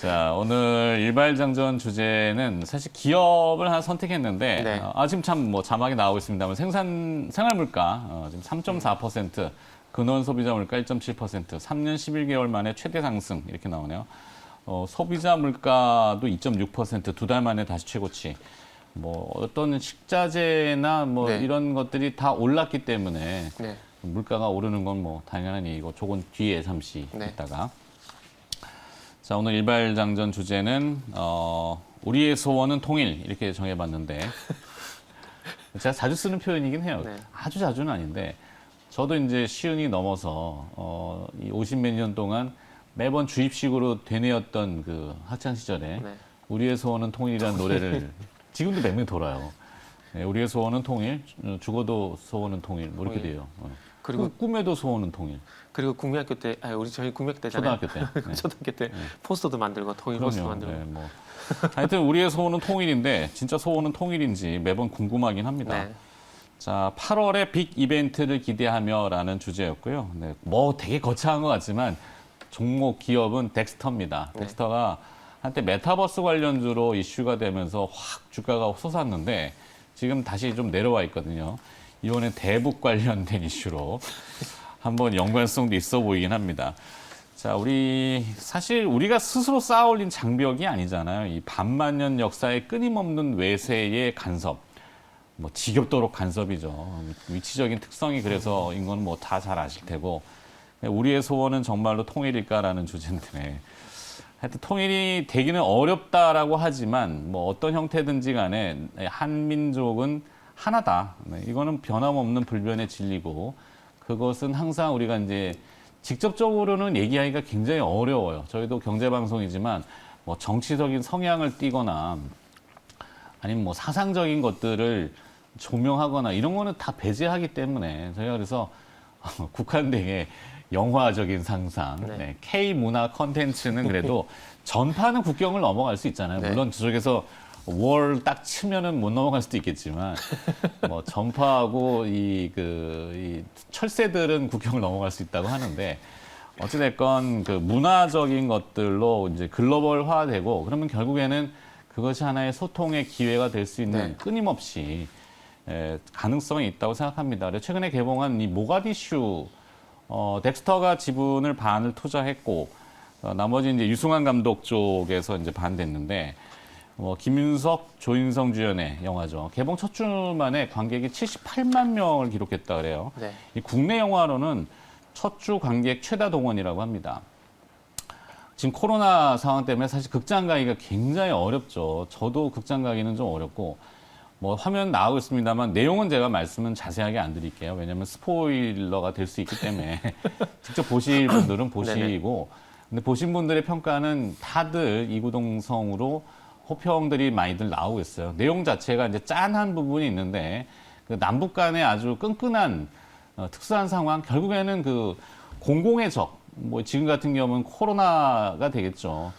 자, 오늘 일발장전 주제는 사실 기업을 하나 선택했는데, 네. 지금 참 뭐 자막이 나오고 있습니다만 생활물가 지금 3.4%, 근원 소비자 물가 1.7%, 3년 11개월 만에 최대 상승 이렇게 나오네요. 소비자 물가도 2.6%, 두 달 만에 다시 최고치. 뭐 어떤 식자재나 뭐 네. 이런 것들이 다 올랐기 때문에 네. 물가가 오르는 건 뭐 당연한 얘기고, 조금 뒤에 잠시 네. 있다가. 자, 오늘 일발장전 주제는 우리의 소원은 통일 이렇게 정해봤는데 제가 자주 쓰는 표현이긴 해요. 네. 아주 자주는 아닌데 저도 이제 시운이 넘어서 이 50몇 년 동안 매번 주입식으로 되뇌었던 그 학창 시절에 네. 우리의 소원은 통일이라는 노래를 지금도 몇 명 돌아요. 네, 우리의 소원은 통일, 죽어도 소원은 통일, 뭐 이렇게 통일. 돼요. 그리고 꿈에도 소원은 통일. 그리고 국민학교 때, 저희 국민학교 때잖아요. 초등학교 때. 네. 초등학교 때 포스터도 만들고 통일 포스터 만들고. 네, 뭐. 하여튼 우리의 소원은 통일인데 진짜 소원은 통일인지 매번 궁금하긴 합니다. 네. 자, 8월에 빅 이벤트를 기대하며라는 주제였고요. 네, 뭐 되게 거창한 것 같지만 종목 기업은 덱스터입니다. 네. 덱스터가 한때 메타버스 관련주로 이슈가 되면서 확 주가가 솟았는데 지금 다시 좀 내려와 있거든요. 이번엔 대북 관련된 이슈로 한번 연관성도 있어 보이긴 합니다. 자, 사실 우리가 스스로 쌓아올린 장벽이 아니잖아요. 이 반만년 역사의 끊임없는 외세의 간섭. 뭐 지겹도록 간섭이죠. 위치적인 특성이 그래서인 건 뭐 다 잘 아실 테고. 우리의 소원은 정말로 통일일까라는 주제인데. 하여튼 통일이 되기는 어렵다라고 하지만 뭐 어떤 형태든지 간에 한민족은 하나다. 이거는 변함없는 불변의 진리고, 그것은 항상 우리가 이제 직접적으로는 얘기하기가 굉장히 어려워요. 저희도 경제방송이지만 뭐 정치적인 성향을 띠거나 아니면 뭐 사상적인 것들을 조명하거나 이런 거는 다 배제하기 때문에 저희가 그래서 국한되게 영화적인 상상, 네. K-문화 컨텐츠는 그래도 전파는 국경을 넘어갈 수 있잖아요. 네. 물론 저쪽에서 월 딱 치면은 못 넘어갈 수도 있겠지만, 뭐 전파하고 이 철새들은 국경을 넘어갈 수 있다고 하는데, 어찌됐건 그 문화적인 것들로 이제 글로벌화되고, 그러면 결국에는 그것이 하나의 소통의 기회가 될 수 있는 네. 끊임없이 가능성이 있다고 생각합니다. 그래서 최근에 개봉한 이 모가디슈, 덱스터가 지분을 반을 투자했고, 나머지 이제 유승환 감독 쪽에서 이제 반됐는데, 김윤석, 조인성 주연의 영화죠. 개봉 첫 주 만에 관객이 78만 명을 기록했다 그래요. 네. 이 국내 영화로는 첫 주 관객 최다 동원이라고 합니다. 지금 코로나 상황 때문에 사실 극장 가기가 굉장히 어렵죠. 저도 극장 가기는 좀 어렵고, 뭐 화면 나오고 있습니다만 내용은 제가 말씀은 자세하게 안 드릴게요. 왜냐하면 스포일러가 될 수 있기 때문에 직접 보실 분들은 보시고, 근데 보신 분들의 평가는 다들 이구동성으로 호평들이 많이들 나오고 있어요. 내용 자체가 이제 짠한 부분이 있는데, 그 남북 간의 아주 끈끈한 특수한 상황, 결국에는 그 공공의 적, 뭐 지금 같은 경우는 코로나가 되겠죠.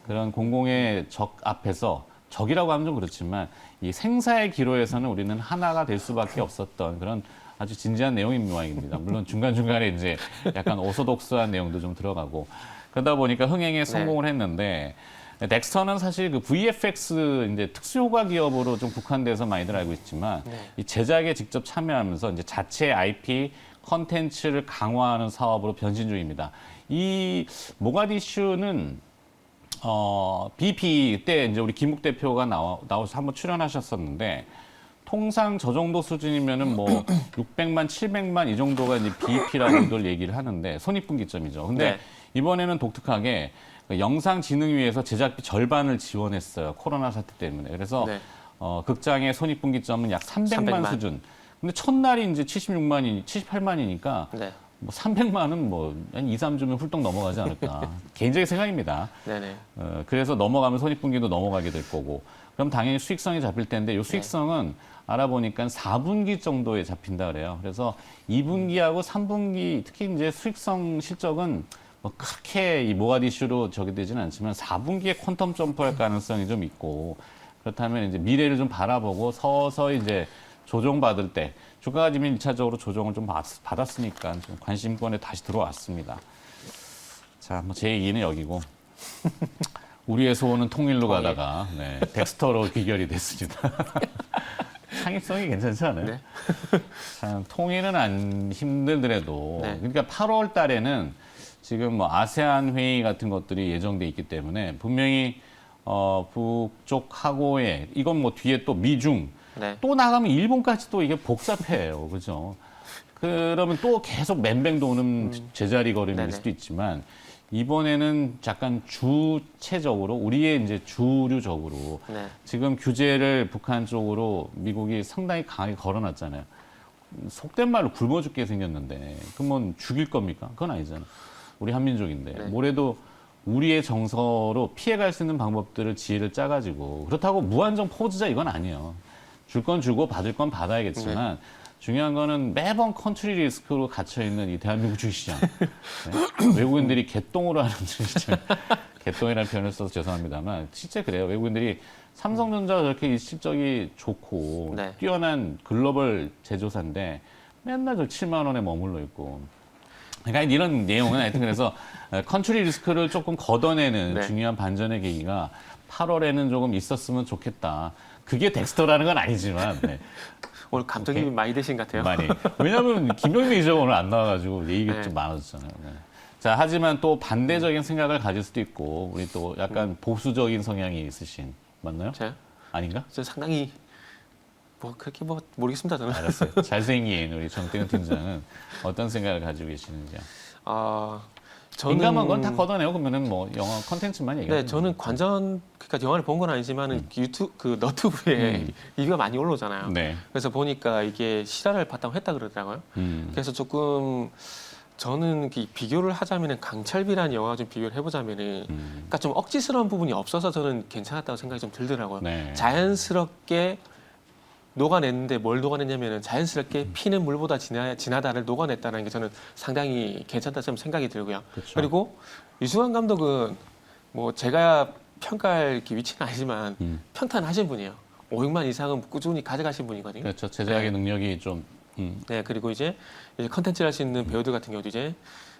그런 공공의 적 앞에서, 적이라고 하면 좀 그렇지만 이 생사의 기로에서는 우리는 하나가 될 수밖에 없었던 그런 아주 진지한 내용인 모양입니다. 물론 중간중간에 이제 약간 오소독스한 내용도 좀 들어가고, 그러다 보니까 흥행에 성공을 했는데, 덱스터는 사실 그 VFX 이제 특수효과 기업으로 좀 국한돼서 많이들 알고 있지만, 이 제작에 직접 참여하면서 이제 자체 IP 컨텐츠를 강화하는 사업으로 변신 중입니다. 이 모가디슈는 BP 때 이제 우리 김욱 대표가 나와서 한번 출연하셨었는데, 통상 저 정도 수준이면은 뭐 600만, 700만 이 정도가 이제 BP라고들 얘기를 하는데, 손익분기점이죠. 근데 네. 이번에는 독특하게 영상진흥위에서 제작비 절반을 지원했어요. 코로나 사태 때문에. 그래서 네. 극장의 손익분기점은 약 300만 300만. 수준. 근데 첫날이 이제 78만이니까 네. 뭐 300만은 뭐 한 2, 3주면 훌쩍 넘어가지 않을까. 개인적인 생각입니다. 네네. 그래서 넘어가면 손익분기도 넘어가게 될 거고. 그럼 당연히 수익성이 잡힐 텐데, 이 수익성은 알아보니까 4분기 정도에 잡힌다 그래요. 그래서 2분기하고 3분기, 특히 이제 수익성 실적은 뭐 그렇게 이 모가디슈로 저기 되지는 않지만 4분기에 퀀텀 점프할 가능성이 좀 있고, 그렇다면 이제 미래를 좀 바라보고 서서히 이제 조정받을 때, 주가가 지금 1차적으로 조정을 좀 받았으니까 좀 관심권에 다시 들어왔습니다. 자, 뭐 제 얘기는 여기고. 우리의 소원은 통일로 통일. 가다가 네, 덱스터로 귀결이 됐습니다. 창의성이 괜찮지 않아요? 네. 참 통일은 안 힘들더라도 네. 그러니까 8월 달에는 지금 뭐 아세안 회의 같은 것들이 예정돼 있기 때문에 분명히 북쪽 하고에 이건 뭐 뒤에 또 미중 네. 또 나가면 일본까지 또 이게 복잡해요. 그죠? 그러면 또 계속 맹뱅 도는 제자리 걸음일 네네. 수도 있지만 이번에는 약간 주체적으로 우리의 이제 주류적으로 네. 지금 규제를 북한 쪽으로 미국이 상당히 강하게 걸어놨잖아요. 속된 말로 굶어 죽게 생겼는데 그러면 죽일 겁니까? 그건 아니잖아. 우리 한민족인데 네. 뭐래도 우리의 정서로 피해갈 수 있는 방법들을 지혜를 짜가지고 그렇다고 무한정 포즈자 이건 아니에요. 줄 건 주고 받을 건 받아야겠지만 중요한 거는 매번 컨트리 리스크로 갇혀있는 이 대한민국 주식시장. 네? 외국인들이 개똥으로 하는 주식시장. 개똥이라는 표현을 써서 죄송합니다만 실제 그래요. 외국인들이 삼성전자가 저렇게 실적이 좋고 네. 뛰어난 글로벌 제조사인데 맨날 저 7만 원에 머물러 있고. 그러니까 이런 내용은 하여튼 그래서 컨트리 리스크를 조금 걷어내는 네. 중요한 반전의 계기가 8월에는 조금 있었으면 좋겠다. 그게 덱스터라는 건 아니지만 네. 오늘 감독님이 오케이. 많이 되신 것 같아요. 많이. 왜냐하면 김병민 기자가 오늘 안 나와가지고 얘기가 네. 좀 많아졌잖아요. 네. 자, 하지만 또 반대적인 생각을 가질 수도 있고 우리 또 약간 보수적인 성향이 있으신 맞나요? 제가 아닌가? 저 상당히 뭐 그렇게 뭐 모르겠습니다 저는. 알았어요. 잘생긴 우리 정태근 팀장은 어떤 생각을 가지고 계시는지요? 저는 민감한 건 다 걷어내고 그러면은 뭐 영화 컨텐츠만 얘기하면 네, 저는 관전 그러니까 영화를 본 건 아니지만은 유튜브 그 너튜브에 리뷰가 많이 올라오잖아요. 네. 그래서 보니까 이게 실화를 바탕으로 했다 그러더라고요. 그래서 조금 저는 비교를 하자면은 강철비라는 영화 좀 비교를 해보자면은 그러니까 좀 억지스러운 부분이 없어서 저는 괜찮았다고 생각이 좀 들더라고요. 네. 자연스럽게 녹아냈는데 뭘 녹아냈냐면은 자연스럽게 피는 물보다 진하다를 녹아냈다는 게 저는 상당히 괜찮다 좀 생각이 들고요. 그쵸. 그리고 유승환 감독은 뭐 제가 평가할 위치는 아니지만 평탄하신 분이에요. 500만 이상은 꾸준히 가져가신 분이거든요. 그렇죠. 제작의 능력이 좀 네, 그리고 이제 컨텐츠를 할 수 있는 배우들 같은 경우도 이제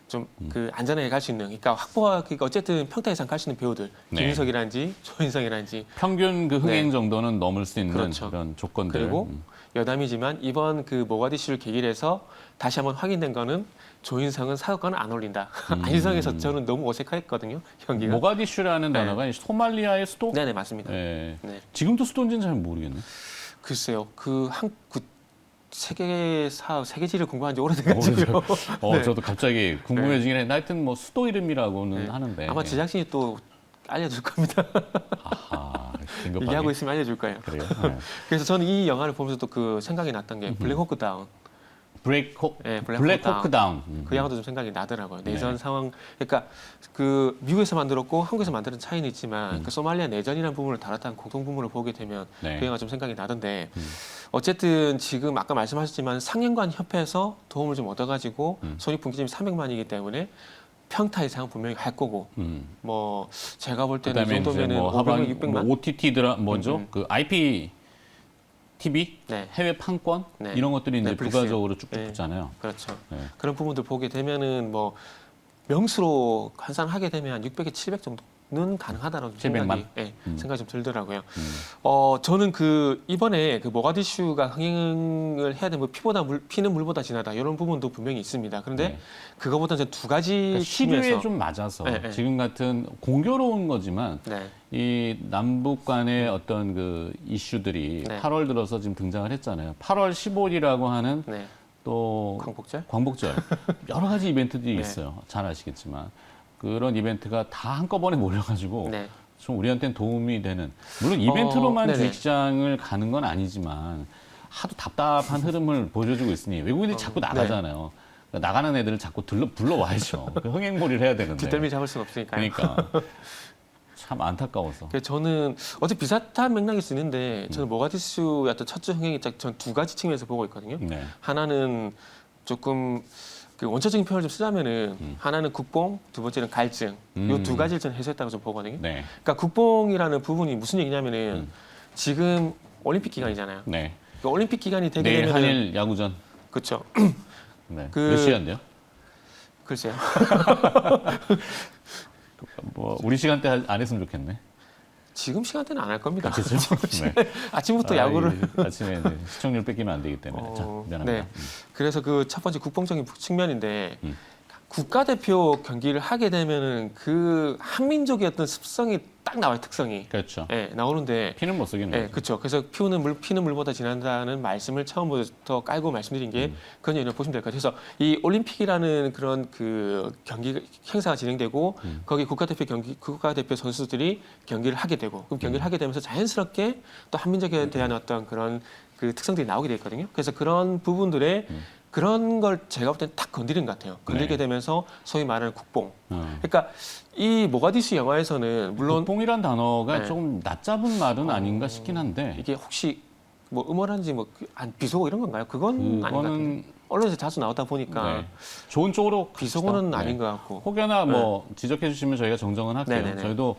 좀 그 안전하게 갈 수 있는, 그러니까 확보가 그러니까 어쨌든 평타 이상 갈 수 있는 배우들, 네. 김윤석이라든지 조인성이라든지 평균 그 흥행 네. 정도는 넘을 수 있는 그렇죠. 그런 조건들. 그리고 여담이지만 이번 그 모가디슈를 계기로 해서 다시 한번 확인된 거는 조인성은 사극과는 안 어울린다. 안희성에서 저는 너무 어색했거든요, 연기가. 모가디슈라는 네. 단어가 소말리아의 수도? 네네 맞습니다. 네. 네. 지금도 수도인지는 잘 모르겠네. 글쎄요, 그 세계지를 공부한 지 오래돼가지고요. 네. 저도 갑자기 궁금해지긴 했는데 하여튼 뭐 수도 이름이라고는 네. 하는데. 아마 제작진이 또 알려줄 겁니다. 아하, 긴급하게. 얘기하고 있으면 알려줄 거예요. 그래요? 네. 그래서 저는 이 영화를 보면서 또 그 생각이 났던 게 블랙호크 다운. 네, 블랙호크 다운. 그 영화도 좀 생각이 나더라고요. 내전 네. 상황, 그러니까 그 미국에서 만들었고 한국에서 만드는 차이는 있지만 그 소말리아 내전이라는 부분을 다뤘다는 공통 부분을 보게 되면 네. 그 영화 좀 생각이 나던데 어쨌든 지금 아까 말씀하셨지만 상영관 협회에서 도움을 좀 얻어가지고 손익분 기점이 300만이기 때문에 평타 이상은 분명히 갈 거고 뭐 제가 볼 때는 이 그다음에 이제 정도면은 뭐 500만, 하반 600만 뭐 OTT 드라 뭐죠? 그 IP TV 네. 해외 판권 네. 이런 것들이 이제 넷플릭스요. 부가적으로 쭉쭉 네. 붙잖아요. 그렇죠. 네. 그런 부분들 보게 되면은 뭐 명수로 환산하게 되면 한 600에 700 정도는 가능하다라고 700만? 생각이, 네, 생각이 좀 들더라고요. 음. 저는 그 이번에 그 모가디슈가 흥행을 해야 되면 피는 물보다 진하다 이런 부분도 분명히 있습니다. 그런데 네. 그거보다는 저는 두 가지 그러니까 시류에 측면에서 좀 맞아서 네, 네. 지금 같은 공교로운 거지만 네, 이 남북 간의 어떤 그 이슈들이 네. 8월 들어서 지금 등장을 했잖아요. 8월 15일이라고 하는 네, 또 광복절. 광복절 여러 가지 이벤트들이 네. 있어요. 잘 아시겠지만 그런 이벤트가 다 한꺼번에 몰려가지고 네. 좀 우리한테는 도움이 되는 물론 이벤트로만 네네. 주식시장을 가는 건 아니지만 하도 답답한 흐름을 보여주고 있으니 외국인들이 자꾸 나가잖아요. 그러니까 나가는 애들을 자꾸 불러와야죠. 그 흥행몰이를 해야 되는데. 뒷덜미 잡을 수는 없으니까요. 그러니까 참 안타까워서. 그래서 저는 어제 비슷한 맥락일 수 있는데 저는 모가디슈 어떤 첫 주 흥행이 전 두 가지 측면에서 보고 있거든요. 네. 하나는 조금 그 원초적인 표현을 좀 쓰자면은 하나는 국뽕, 두 번째는 갈증. 요 두 가지를 저는 해소했다고 좀 보거든요. 네. 그러니까 국뽕이라는 부분이 무슨 얘기냐면은 지금 올림픽 기간이잖아요. 네. 그러니까 올림픽 기간이 되게 내일 되면은 한일 야구전. 그렇죠. 네. 그- 몇 시간데요? 글쎄요. 뭐 우리 시간대 안 했으면 좋겠네. 지금 시간대는 안 할 겁니다. 그렇죠. 네. 아침부터 야구를 아침에 이제 시청률 뺏기면 안 되기 때문에. 자, 미안합니다. 네. 그래서 그 첫 번째 국뽕적인 측면인데 음. 국가대표 경기를 하게 되면은 그 한민족의 어떤 습성이 딱 나와요. 특성이. 그렇죠. 예, 나오는데 피는 못 쓰겠는 예, 거죠. 그렇죠. 그래서 피는 물보다 진한다는 말씀을 처음부터 깔고 말씀드린 게 그런 얘기를 보시면 될 것 같아요. 그래서 이 올림픽이라는 그런 그 경기 행사가 진행되고 거기 국가대표 선수들이 경기를 하게 되고 그럼 경기를 하게 되면서 자연스럽게 또 한민족에 대한 어떤 그런 그 특성들이 나오게 되거든요. 그래서 그런 부분들에 그런 걸 제가 볼 때는 딱 건드린 것 같아요. 건들게 네. 되면서 소위 말하는 국뽕. 그러니까 이 모가디슈 영화에서는 물론 국뽕이란 단어가 네. 조금 낮잡은 말은 아닌가 싶긴 한데 이게 혹시 뭐 음모라든지 뭐 비속어 이런 건가요? 그건 아닌 것 같아요. 그거는 언론에서 자주 나오다 보니까 네. 좋은 쪽으로 비속어는 갑시다. 아닌 것 같고. 혹여나 뭐 지적해 주시면 저희가 정정은 할게요. 네네네. 저희도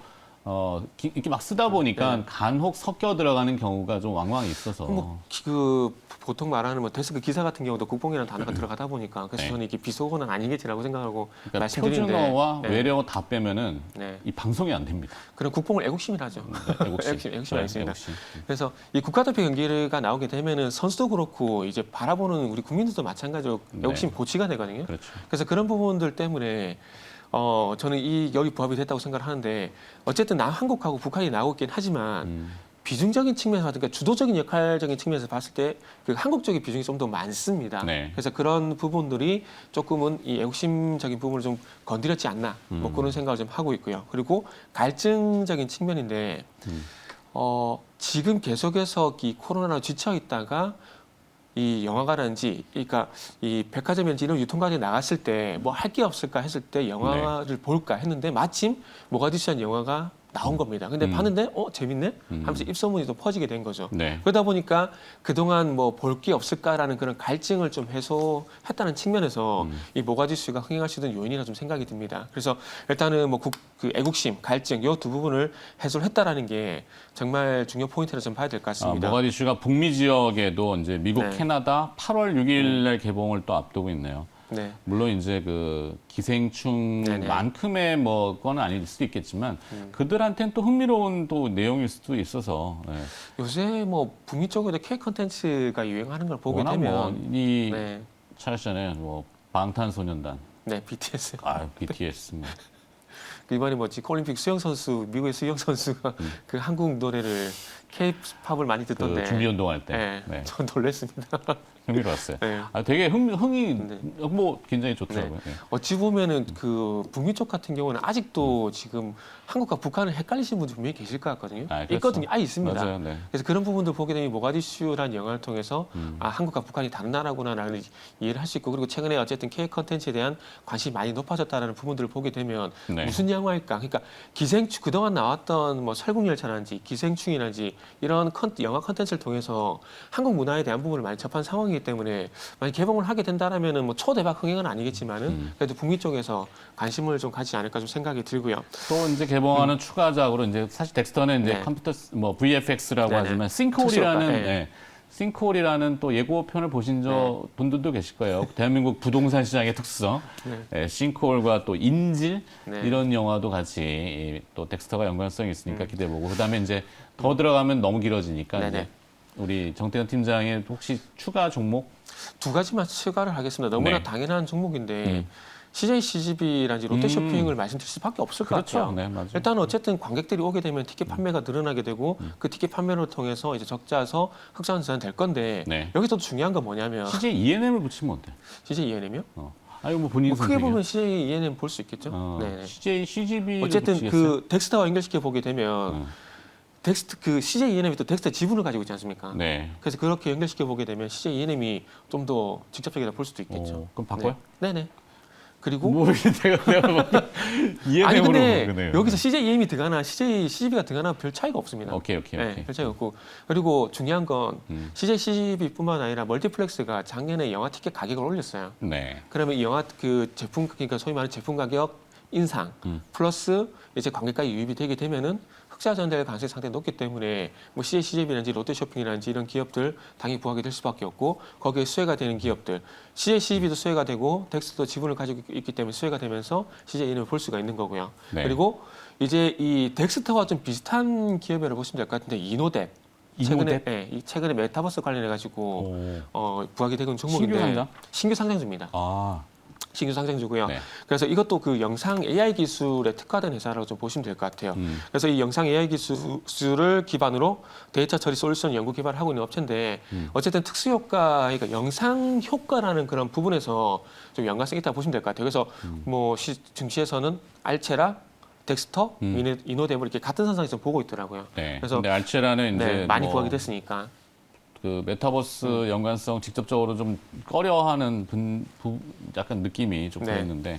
이렇게 막 쓰다 보니까 네. 간혹 섞여 들어가는 경우가 좀 왕왕 있어서 그 보통 말하는 뭐 데스크 기사 같은 경우도 국뽕이라는 단어가 들어가다 보니까 그래서 네. 저는 이게 비속어는 아니겠지라고 생각하고 그러니까 말씀드리는데 표준어와 네. 외래어 다 빼면은 네. 이 방송이 안 됩니다. 그런 국뽕을 애국심이라죠. 애국심 네, 알겠습니다. 애국심. 그래서 이 국가대표 경기가 나오게 되면은 선수도 그렇고 이제 바라보는 우리 국민들도 마찬가지로 애국심 네. 고취가 되거든요. 그렇죠. 그래서 그런 부분들 때문에 저는 이 여기 부합이 됐다고 생각을 하는데 어쨌든 한국하고 북한이 나오고 있긴 하지만 비중적인 측면에서 그러니까 주도적인 역할적인 측면에서 봤을 때 그 한국 쪽의 비중이 좀 더 많습니다. 네. 그래서 그런 부분들이 조금은 이 애국심적인 부분을 좀 건드렸지 않나 뭐 그런 생각을 좀 하고 있고요. 그리고 갈증적인 측면인데 지금 계속해서 이 코로나로 지쳐 있다가 이 영화관인지, 그러니까 이 백화점이나 이런 유통가게에 나갔을 때 뭐 할 게 없을까 했을 때 영화를 볼까 했는데 마침 모가디슈한 영화가 나온 겁니다. 근데 봤는데 재밌네 하면서 입소문이 또 퍼지게 된 거죠. 네. 그러다 보니까 그동안 뭐 볼 게 없을까라는 그런 갈증을 좀 해소했다는 측면에서 이 모가디슈가 흥행할 수 있는 요인이라 좀 생각이 듭니다. 그래서 일단은 뭐 그 애국심, 갈증 이 두 부분을 해소를 했다라는 게 정말 중요 포인트라 좀 봐야 될 것 같습니다. 모가디슈가 북미 지역에도 이제 미국, 네. 캐나다 8월 6일 날 개봉을 또 앞두고 있네요. 네. 물론 이제 그 기생충만큼의 뭐 거는 아닐 수도 있겠지만 그들한테는 또 흥미로운 또 내용일 수도 있어서 네. 요새 뭐 북미 쪽에도 K 컨텐츠가 유행하는 걸 보게 워낙 되면 뭐이 네, 차례잖아요. 뭐 방탄소년단, 네 BTS BTS 뭐. 이번에 뭐지 올림픽 수영 선수 미국의 수영 선수가 그 한국 노래를 K-팝을 많이 듣던데 그 준비 운동할 때. 네, 네. 전 놀랐습니다. 흥미로웠어요. 네. 되게 흥이 네. 뭐 굉장히 좋더라고요. 네. 어찌 보면은 그 북미 쪽 같은 경우는 아직도 지금 한국과 북한을 헷갈리시는 분들 분명히 계실 것 같거든요. 그렇죠. 있거든요. 있습니다. 맞아요. 네. 그래서 그런 부분들 보게 되면 모가디슈라는 영화를 통해서 한국과 북한이 다른 나라구나라는 이해를 할 수 있고 그리고 최근에 어쨌든 K 컨텐츠에 대한 관심이 많이 높아졌다는 부분들을 보게 되면 네. 무슨 영화일까? 그러니까 기생충 그동안 나왔던 뭐 설국열차라든지 기생충이라든지 이런 영화 컨텐츠를 통해서 한국 문화에 대한 부분을 많이 접한 상황이기 때문에 만약 개봉을 하게 된다라면은 뭐 초대박 흥행은 아니겠지만은 그래도 북미 쪽에서 관심을 좀 가지지 않을까 좀 생각이 들고요. 또 이제 개봉하는 추가작으로 이제 사실 덱스터는 이제 네. 컴퓨터 뭐 VFX라고 네네. 하지만 특수효과, 싱크홀이라는 네. 싱크홀이라는 또 예고편을 보신 분들도 계실 거예요. 대한민국 부동산 시장의 특성, 싱크홀과 또 인질 네. 이런 영화도 같이 또 덱스터가 연관성이 있으니까 기대해보고 그다음에 이제 더 들어가면 너무 길어지니까 네네. 이제 우리 정태현 팀장의 혹시 추가 종목? 두 가지만 추가를 하겠습니다. 너무나 네. 당연한 종목인데 CJ CGV라든지 롯데쇼핑을 말씀드릴 수밖에 없을 것 그렇죠. 같아요. 네, 맞아요. 일단 어쨌든 관객들이 오게 되면 티켓 판매가 늘어나게 되고 그 티켓 판매를 통해서 이제 적자서 흑자는 될 건데 네. 여기서 중요한 건 뭐냐면 CJ ENM을 붙이면 어때? CJ ENM이요? 아니 뭐 본인 뭐 크게 선택이에요. 보면 CJ ENM 볼 수 있겠죠. 네. CJ CGV 어쨌든 그 덱스터와 연결시켜 보게 되면 그 CJ ENM이 또 덱스터 지분을 가지고 있지 않습니까? 네. 그래서 그렇게 연결시켜 보게 되면 CJ ENM이 좀 더 직접적이다 볼 수도 있겠죠. 그럼 바꿔요? 네네. 그리고 뭐 내가 뭐 ENM으로 아니 근데 그러네요. 여기서 CJ EM이 들어가나 CJ CGV가 들어가나 별 차이가 없습니다. 오케이. 네, 별 차이가 없고 그리고 중요한 건 CJ CGV뿐만 아니라 멀티플렉스가 작년에 영화 티켓 가격을 올렸어요. 네. 그러면 이 영화 그 제품 그러니까 소위 말하는 제품 가격 인상 플러스 이제 관객과의 유입이 되게 되면은 흑자 전달 가능성이 상당히 높기 때문에 뭐 CJ-CGV라든지 롯데쇼핑이라든지 이런 기업들 당연히 부각이 될 수밖에 없고 거기에 수혜가 되는 기업들 CJ-CGV도 수혜가 되고 덱스도 지분을 가지고 있기 때문에 수혜가 되면서 CJ 이름을 볼 수가 있는 거고요. 네. 그리고 이제 이 덱스터와 좀 비슷한 기업이라고 보시면 될 것 같은데 이노뎁. 최근에 최근에 메타버스 관련해 가지고 부각이 되고 있는 종목인데 신규 상장? 신규 상장주입니다. 아, 신규 상장주고요. 네. 그래서 이것도 그 영상 AI 기술에 특화된 회사라고 좀 보시면 될 것 같아요. 그래서 이 영상 AI 기술을 기반으로 데이터 처리 솔루션 연구 개발을 하고 있는 업체인데 어쨌든 특수 효과, 그러니까 영상 효과라는 그런 부분에서 좀 연관성이 있다고 보시면 될 것 같아요. 그래서 뭐 증시에서는 알체라, 덱스터, 이노뎁을 이렇게 같은 선상에서 보고 있더라고요. 네. 그래서 근데 알체라는 이제 많이 뭐 부각이 됐으니까. 그 메타버스 연관성 직접적으로 좀 꺼려하는 약간 느낌이 좀 네. 보였는데.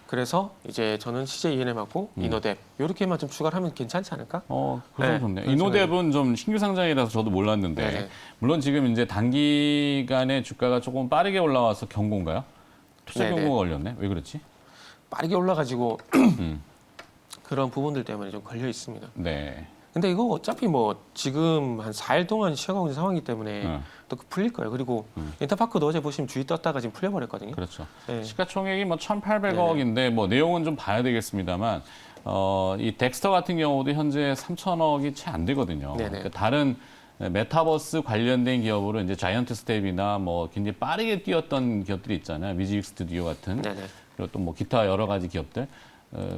그래서 이제 저는 CJ ENM하고 이노뎁 이렇게만 좀 추가를 하면 괜찮지 않을까? 그건 네, 좋네. 그런 이노뎁은 좀 신규 상장이라서 저도 몰랐는데, 네네. 물론 지금 이제 단기간에 주가가 조금 빠르게 올라와서 경고인가요? 투자 네네. 경고가 걸렸네. 왜 그렇지? 빠르게 올라가지고 그런 부분들 때문에 좀 걸려 있습니다. 네. 근데 이거 어차피 뭐 지금 한 4일 동안 쉬어가고 있는 상황이기 때문에 네. 또 풀릴 거예요. 그리고 인터파크도 어제 보시면 주의 떴다가 지금 풀려버렸거든요. 그렇죠. 네. 시가총액이 뭐 1,800억인데 뭐 내용은 좀 봐야 되겠습니다만 이 덱스터 같은 경우도 현재 3,000억이 채 안 되거든요. 네네. 그러니까 다른 메타버스 관련된 기업으로 이제 자이언트 스텝이나 뭐 굉장히 빠르게 뛰었던 기업들이 있잖아요. 뮤직 스튜디오 같은 네네. 그리고 또 뭐 기타 여러 가지 기업들.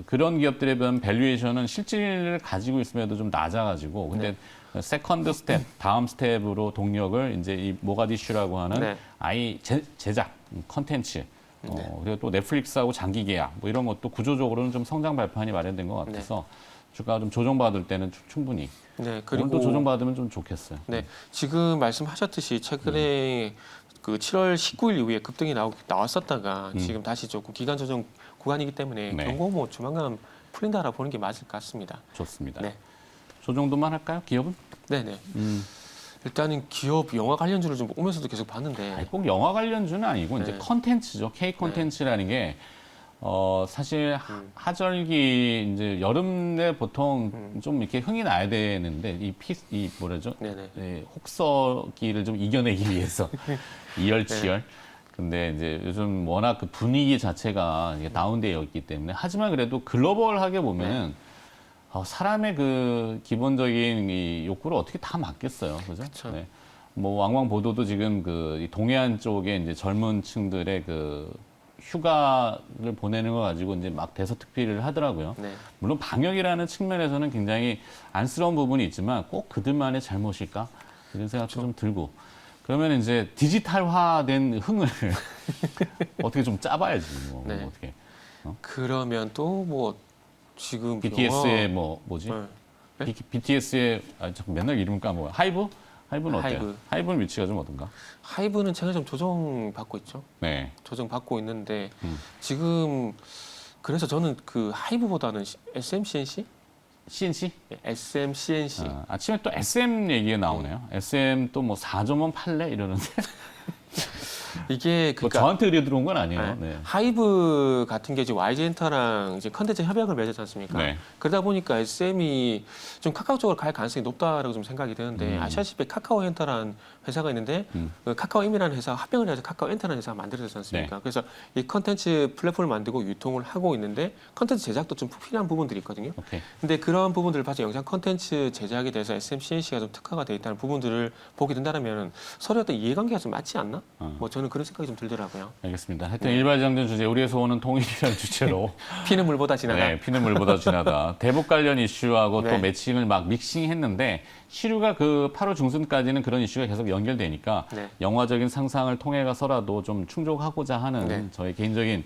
그런 기업들에 비하면 밸류에이션은 실질을 가지고 있음에도 좀 낮아가지고 근데 세컨드 스텝, 다음 스텝으로 동력을 이제 이 모가디슈라고 하는 네. 아이 제작, 컨텐츠 그리고 또 넷플릭스하고 장기 계약 뭐 이런 것도 구조적으로는 좀 성장 발판이 마련된 것 같아서 주가가 좀 조정받을 때는 충분히 네. 그리고 또 조정받으면 좀 좋겠어요. 네. 지금 말씀하셨듯이 최근에 그 7월 19일 이후에 급등이 나왔었다가 지금 다시 조금 기간 조정 구간이기 때문에 네. 경고 뭐 조만간 풀린다라 보는 게 맞을 것 같습니다. 좋습니다. 네. 저 정도만 할까요? 기업은? 네네. 일단은 기업 영화 관련주를 좀 오면서도 계속 봤는데 아니, 꼭 영화 관련주는 아니고 이제 네. 컨텐츠죠. K 컨텐츠라는 게 사실 하절기 이제 여름에 보통 좀 이렇게 흥이 나야 되는데 이 뭐라죠? 네네. 네, 혹서기를 좀 이겨내기 위해서 이열치열. 근데 이제 요즘 워낙 그 분위기 자체가 이게 다운되어 있기 때문에 하지만 그래도 글로벌하게 보면은 사람의 그 기본적인 이 욕구를 어떻게 다 막겠어요, 그죠? 그쵸. 네. 뭐 왕왕 보도도 지금 그 동해안 쪽에 이제 젊은 층들의 그 휴가를 보내는 거 가지고 이제 막 대서특필을 하더라고요. 네. 물론 방역이라는 측면에서는 굉장히 안쓰러운 부분이 있지만 꼭 그들만의 잘못일까 이런 생각도 좀 들고 그러면 이제 디지털화된 흥을 어떻게 좀 짜봐야지 뭐, 네. 뭐 어떻게 그러면 또 뭐 지금 BTS의 뭐지? 네? BTS의 자꾸 맨날 이름을 까먹어요. 하이브? 하이브는 어때요? 하이브. 하이브는 위치가 좀 어떤가? 하이브는 최근에 좀 조정받고 있죠. 네. 조정받고 있는데 지금 그래서 저는 그 하이브보다는 SMCNC? CNC? SMCNC. 아침에 또 SM 얘기가 나오네요. SM 또 뭐 4점원 팔래? 이러는데. 이게 뭐 그러니까 저한테 의뢰 들어온 건 아니에요. 네. 네. 하이브 같은 게 지금 YG엔터랑 이제 컨텐츠 협약을 맺었지 않습니까? 네. 그러다 보니까 SM이 좀 카카오 쪽으로 갈 가능성이 높다라고 좀 생각이 드는데 아시다시피 카카오 엔터라는 회사가 있는데 그 카카오임이라는 회사 합병을 해서 카카오 엔터라는 회사가 만들어졌지 않습니까? 네. 그래서 이 컨텐츠 플랫폼을 만들고 유통을 하고 있는데 컨텐츠 제작도 좀 필요한 부분들이 있거든요. 오케이. 근데 그런 부분들을 봐서 영상 컨텐츠 제작에 대해서 SMCNC가 좀 특화가 돼 있다는 부분들을 보게 된다면 서로 어떤 이해관계가 좀 맞지 않나? 뭐 저는 그런 생각이 좀 들더라고요. 알겠습니다. 하여튼 일발장전 주제, 우리의 소원은 통일이라는 주제로. 피는 물보다 진하다. 네, 피는 물보다 진하다. 대북 관련 이슈하고 네. 또 매칭을 막 믹싱했는데 시류가 그 8월 중순까지는 그런 이슈가 계속 연결되니까 네. 영화적인 상상을 통해 가서라도 좀 충족하고자 하는 네. 저의 개인적인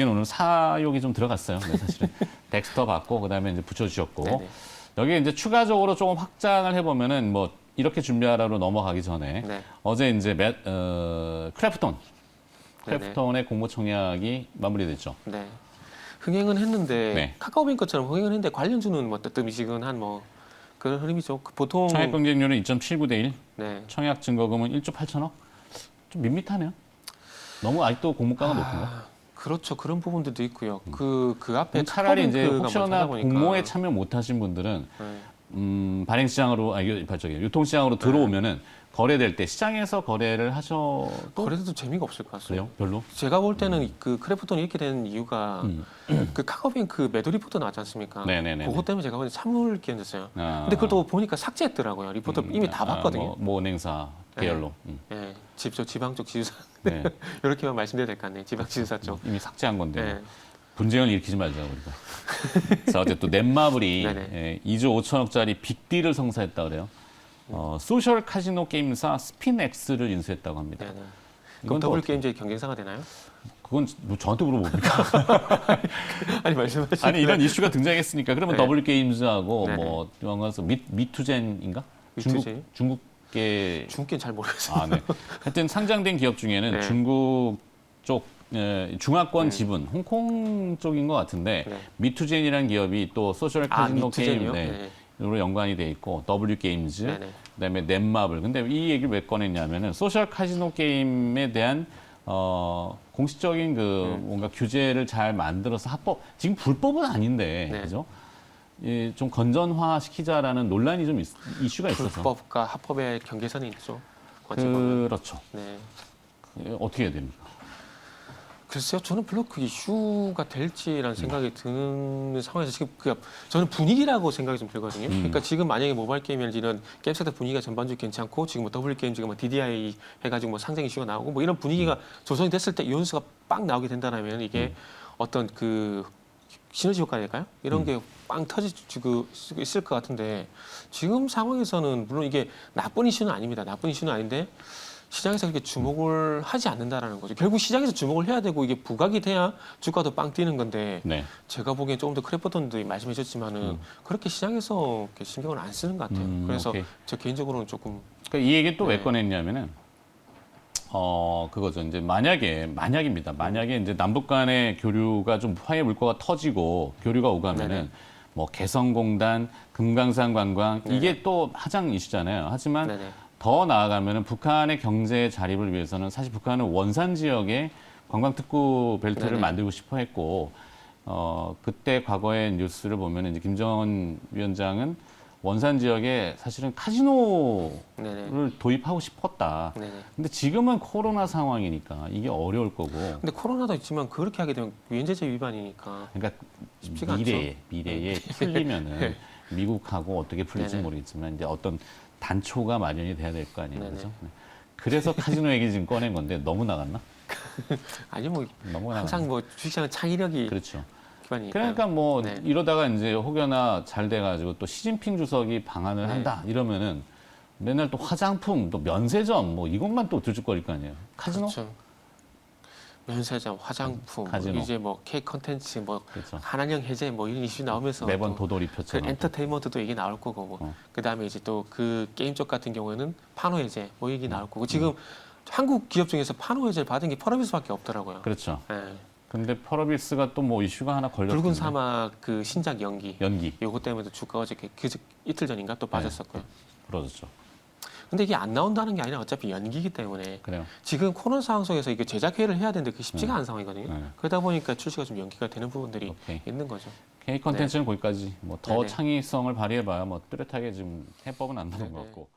오늘 사욕이 좀 들어갔어요. 네, 사실은 덱스터 받고 그다음에 이제 붙여주셨고 네네. 여기 이제 추가적으로 조금 확장을 해보면은 뭐 이렇게 준비하라로 넘어가기 전에 네. 어제 이제 크래프톤의 공모 청약이 마무리됐죠. 네. 흥행은 했는데 네. 카카오뱅크처럼 흥행은 했는데 관련주는 뭐 뜨뜨미지근한 뭐 그런 흐름이죠. 보통 청약 경쟁률은 2.79대 1, 네. 청약 증거금은 1조 8천억. 좀 밋밋하네요. 너무 아직도 공모가가 높은가? 그렇죠. 그런 부분들도 있고요. 그 앞에 차라리 이제 카카오뱅크가 혹시나 먼저 하다 보니까. 공모에 참여 못하신 분들은 네. 발행시장으로 유통시장으로 들어오면은 거래될 때 시장에서 거래를 하셔도 거래도 재미가 없을 것 같아요. 그래요? 별로? 제가 볼 때는 그 크래프톤이 이렇게 된 이유가 음. 그 카카오뱅크 매도 리포트 나왔지 않습니까? 네네네. 그것 때문에 제가 보기엔 참을 끼얹었어요. 아. 근데 그걸 또 보니까 삭제했더라고요. 리포트 이미 다 봤거든요. 뭐 은행사 계열로. 네, 지방 쪽 지주사 네. 이렇게만 말씀드려야 될 것 같네요. 지방 지주사 쪽. 이미 삭제한 건데 네. 분쟁을 일으키지 말자 우리가. 자, 어제 또 넷마블이 네네. 2조 5천억짜리 빅딜을 성사했다 그래요. 소셜 카지노 게임사 스핀X를 인수했다고 합니다. 네네. 이건 그럼 또 더블 어떻게- 게임즈의 경쟁사가 되나요? 그건 뭐 저한테 물어봅니까? 아니 말씀하시죠. 아니 이런 이슈가 등장했으니까 그러면 네. 더블 게임즈하고 네네. 뭐 영화에서 미투젠인가? 미투젠? 중국계 중국계는 잘 모르겠어요. 아, 네. 하여튼 상장된 기업 중에는 네. 중국 쪽 중화권 지분, 홍콩 쪽인 것 같은데 네. 미투젠이라는 기업이 또 소셜 카지노 게임 미투젠이요? 네. 으로 연관이 돼 있고 W 게임즈, 네네. 그다음에 넷마블. 근데 이 얘기를 왜 꺼냈냐면은 소셜 카지노 게임에 대한 공식적인 그 뭔가 규제를 잘 만들어서 지금 불법은 아닌데 네. 그죠? 좀 건전화 시키자라는 논란이 좀 이슈가 있어서 불법과 합법의 경계선이 있죠. 어찌 보면. 그렇죠. 네. 어떻게 해야 됩니까? 글쎄요, 저는 별로 그 이슈가 될지라는 생각이 드는 상황에서 지금 저는 분위기라고 생각이 좀 들거든요. 그러니까 지금 만약에 모바일 게임이라는 게임 섹터 분위기가 전반적으로 괜찮고 지금 뭐 더블 게임 지금 뭐 DDI 해가지고 뭐 상장 이슈가 나오고 뭐 이런 분위기가 조성이 됐을 때 이 연수가 빵 나오게 된다면 이게 어떤 그 시너지 효과랄까요? 이런 게 빵 터질 수 있을 것 같은데 지금 상황에서는 물론 이게 나쁜 이슈는 아닙니다. 나쁜 이슈는 아닌데. 시장에서 그렇게 주목을 하지 않는다라는 거죠. 결국 시장에서 주목을 해야 되고 이게 부각이 돼야 주가도 빵 뛰는 건데 네. 제가 보기엔 조금 더 크래프톤도 말씀해 주셨지만은 그렇게 시장에서 이렇게 신경을 안 쓰는 것 같아요. 그래서 오케이. 저 개인적으로는 조금 그러니까 이 얘기 또 왜 네. 꺼냈냐면은 그거죠. 이제 만약입니다. 만약에 이제 남북 간의 교류가 좀 화해 물꼬가 터지고 교류가 오가면은 네네. 뭐 개성공단, 금강산 관광 이게 또 하장 이슈잖아요. 하지만 네네. 더 나아가면은 북한의 경제 자립을 위해서는 사실 북한은 원산 지역에 관광 특구 벨트를 네네. 만들고 싶어 했고 그때 과거의 뉴스를 보면은 이제 김정은 위원장은 원산 지역에 사실은 카지노를 네네. 도입하고 싶었다. 네네. 근데 지금은 코로나 상황이니까 이게 어려울 거고. 근데 코로나도 있지만 그렇게 하게 되면 유엔제재 위반이니까 그러니까 쉽지가 미래에 풀리면은 네. 미국하고 어떻게 풀릴지 네네. 모르겠지만 이제 어떤 단초가 마련이 돼야 될 거 아니에요. 네네. 그죠? 네. 그래서 카지노 얘기 지금 꺼낸 건데 너무 나갔나? 아니 뭐 너무 나갔나? 항상 뭐 주식시장은 창의력이 그렇죠. 기반이니까. 그러니까 뭐 네. 이러다가 이제 혹여나 잘 돼가지고 또 시진핑 주석이 방한을 네. 한다 이러면은 맨날 또 화장품, 또 면세점 뭐 이것만 또 들쭉거릴 거 아니에요. 카지노? 그렇죠. 면세점, 화장품, 카지노. 이제 뭐 K 컨텐츠, 뭐 그렇죠. 한한령 해제 뭐 이런 이슈 나오면서 매번 또 도돌이표처럼. 그 엔터테인먼트도 얘기 나올 거고 뭐. 그다음에 이제 또 그 게임 쪽 같은 경우에는 판호 해제 뭐 얘기 나올 거고 지금 한국 기업 중에서 판호 해제를 받은 게 펄어비스밖에 없더라고요. 그렇죠. 예. 근데 펄어비스가 또 뭐 이슈가 하나 걸렸던데. 붉은 사막 그 신작 연기. 연기 요거 때문에 주가가 어저께 이틀 전인가 또 빠졌었고요. 부러졌죠. 근데 이게 안 나온다는 게 아니라 어차피 연기이기 때문에 그래요. 지금 코로나 상황 속에서 이게 제작 회의를 해야 되는데 그게 쉽지가 않은 상황이거든요. 네. 그러다 보니까 출시가 좀 연기가 되는 부분들이 오케이. 있는 거죠. K 컨텐츠는 거기까지 뭐 더 네네. 창의성을 발휘해봐야 뭐 뚜렷하게 지금 해법은 안 나온 것 네네. 같고.